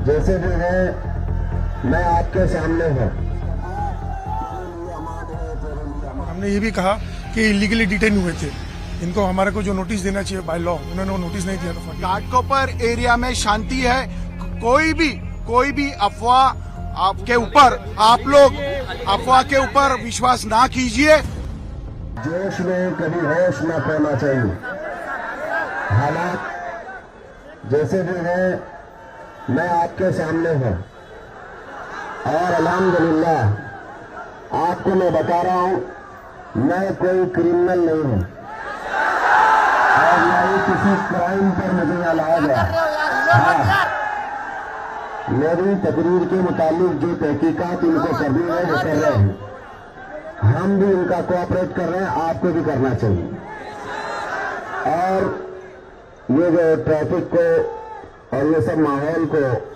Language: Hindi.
जैसे भी है मैं आपके सामने हूँ। हमने ये भी कहा कि इलीगली डिटेन हुए थे, इनको हमारे को जो नोटिस देना चाहिए बाय लॉ, उन्होंने वो नोटिस नहीं दिया था। घाटकोपर एरिया में शांति है, कोई भी अफवाह आपके ऊपर, आप लोग अफवाह के ऊपर विश्वास ना कीजिए। जोश में कभी होश न खोना चाहिए। हालात जैसे भी है मैं आपके सामने हूँ और अल्हम्दुलिल्लाह आपको मैं बता रहा हूँ, मैं कोई क्रिमिनल नहीं हूँ और न ही किसी क्राइम पर मुझे यहाँ लाया गया। हाँ, मेरी तकरीर के मुताबिक जो तहकीकात इनको करनी है वो कर रहे हैं, हम भी इनका कोऑपरेट कर रहे हैं, आपको भी करना चाहिए। और ये जो ट्रैफिक को और ये सब माहौल को